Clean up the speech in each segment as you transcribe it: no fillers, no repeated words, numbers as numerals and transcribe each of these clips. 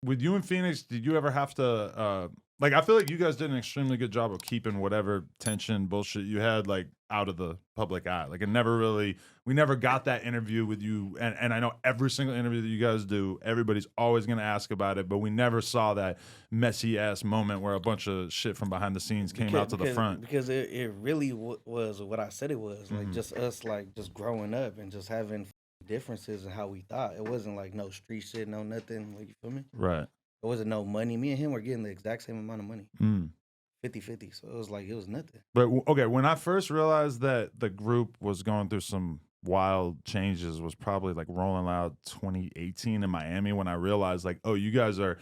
with you in Phoenix, did you ever have to like I feel like you guys did an extremely good job of keeping whatever tension bullshit you had like out of the public eye. Like it never really we never got that interview with you and I know every single interview that you guys do, everybody's always gonna ask about it, but we never saw that messy ass moment where a bunch of shit from behind the scenes came out to the front. Because it really was what I said it was. Like Mhm. just us like just growing up and just having differences in how we thought. It wasn't like no street shit, no nothing. Like you feel me? Right. It wasn't no money. Me and him were getting the exact same amount of money. Mm. 50-50. So it was like it was nothing. But okay, when I first realized that the group was going through some wild changes was probably like Rolling Loud 2018 in Miami when I realized like, oh, you guys are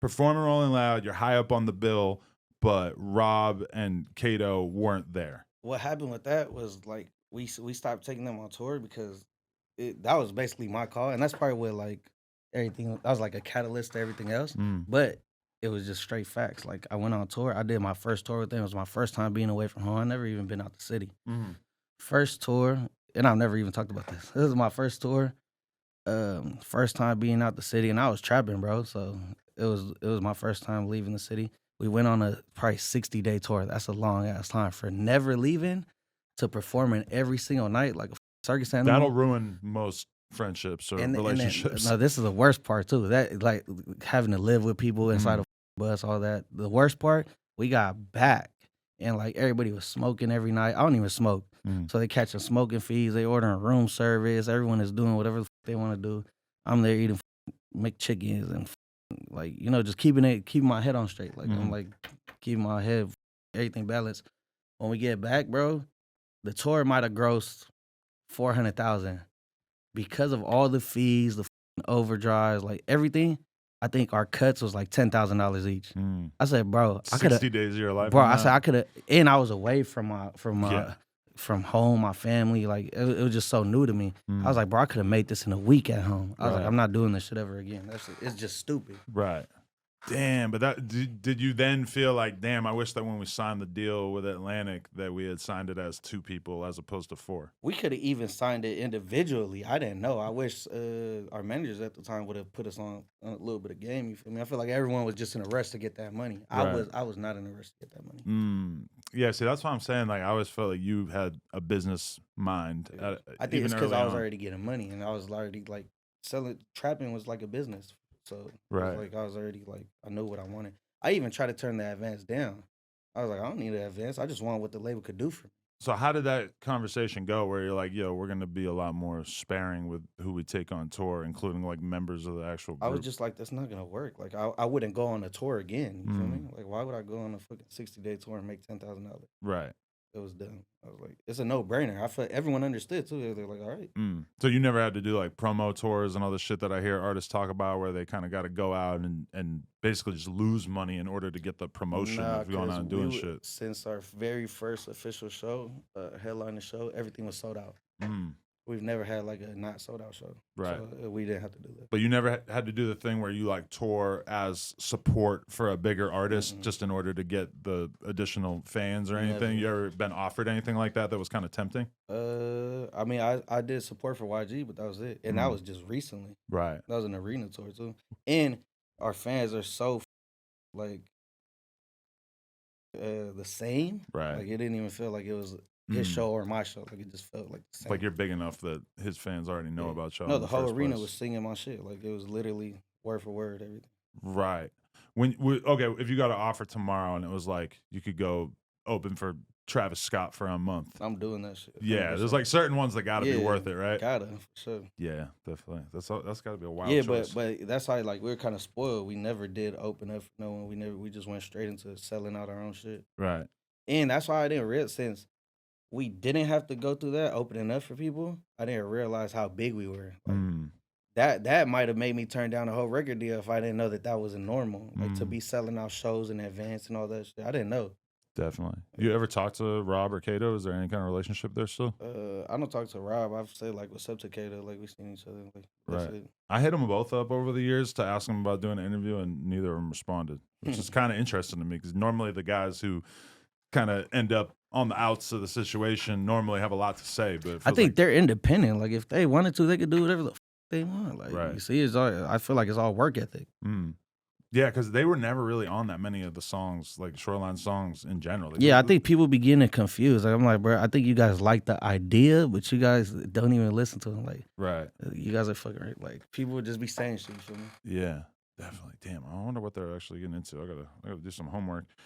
performing Rolling Loud, you're high up on the bill, but Rob and Kato weren't there. What happened with that was like we stopped taking them on tour because that was basically my call, and that's probably what like everything that was like a catalyst to everything else. Mm. But it was just straight facts. Like I went on tour. I did my first tour with them. It was my first time being away from home. I never even been out the city. Mm. First tour, and I've never even talked about this. This is my first tour. First time being out the city, and I was trapping, bro. So it was my first time leaving the city. We went on a probably 60-day tour. That's a long ass time for never leaving to performing every single night like a circus animal. That'll ruin most friendships or relationships. No, this is the worst part too. That like having to live with people inside a bus, all that. The worst part, we got back and like everybody was smoking every night. I don't even smoke, so they catching smoking fees. They ordering room service. Everyone is doing whatever the they want to do. I'm there eating McChickens and like just keeping my head on straight. Like I'm like keeping my head everything balanced. When we get back, bro, the tour might have grossed 400,000 because of all the fees, the overdrives, like everything. I think our cuts was like $10,000 each. I said, bro, I could have 60 days of your life. Bro, I said I could have, and I was away from home, my family. Like it was just so new to me. I was like, bro, I could have made this in a week at home. I was like, I'm not doing this shit ever again. It's just stupid. Right. Damn, but that did you then feel like, damn, I wish that when we signed the deal with Atlantic that we had signed it as 2 people as opposed to 4. We could have even signed it individually. I didn't know. I wish our managers at the time would have put us on a little bit of game. You feel me? I feel like everyone was just in a rush to get that money. Right. I was not in a rush to get that money. Yeah, see, that's what I'm saying. Like, I always felt like you had a business mind. I think it's because I was already getting money, and I was already like trapping was like a business. So right, like I was already like I knew what I wanted. I even tried to turn the advance down. I was like, I don't need an advance. I just want what the label could do for me. So how did that conversation go? Where you're like, yo, we're gonna be a lot more sparing with who we take on tour, including like members of the actual group. I was just like, that's not gonna work. Like I wouldn't go on a tour again. You feel me? Like why would I go on a fucking 60-day tour and make $10,000? Right. It was dumb. I was like, it's a no-brainer. I feel everyone understood too. They're like, all right. So you never had to do like promo tours and all the shit that I hear artists talk about, where they kind of got to go out and basically just lose money in order to get the promotion of going out and doing shit. Since our very first official show, headlining show, everything was sold out. We've never had like a not sold out show. Right. So we didn't have to do that. But you never had to do the thing where you like tour as support for a bigger artist just in order to get the additional fans or anything? Never. You ever been offered anything like that was kind of tempting? I mean, I did support for YG, but that was it. And that was just recently. Right. That was an arena tour too. And our fans are so like the same. Right. Like it didn't even feel like it was his show or my show. Like it just felt like the same. Like you're big enough that his fans already know about y'all. No, the whole arena was singing my shit. Like it was literally word for word everything. Right. If you got an offer tomorrow and it was like you could go open for Travis Scott for a month, I'm doing that shit. Yeah, there's like certain ones that gotta be worth it, right? Gotta, for sure. Yeah, definitely. That's gotta be a wild choice. but that's how like we were kind of spoiled. We never did open up for no one. We just went straight into selling out our own shit. Right. And that's why I didn't realize, since we didn't have to go through that opening up for people, I didn't realize how big we were. Like, that might have made me turn down the whole record deal if I didn't know that was a normal. Like to be selling out shows in advance and all that shit. I didn't know. Definitely. You ever talk to Rob or Kato? Is there any kind of relationship there still? I don't talk to Rob. I've said like what's up to Kato. Like we seen each other. Like, right. It. I hit them both up over the years to ask them about doing an interview, and neither of them responded, which is kind of interesting to me because normally the guys who kind of end up on the outs of the situation normally have a lot to say. But I think they're independent. Like if they wanted to, they could do whatever the they want. Like you see, I feel like it's all work ethic. Yeah, because they were never really on that many of the songs, like Shoreline songs in general. Like, Yeah, I think people be getting confused. Like, I'm like, bro, I think you guys like the idea, but you guys don't even listen to them. Like, right. you guys are fucking like people would just be saying shit. You feel me? Yeah, definitely. Damn, I wonder what they're actually getting into. I gotta do some homework.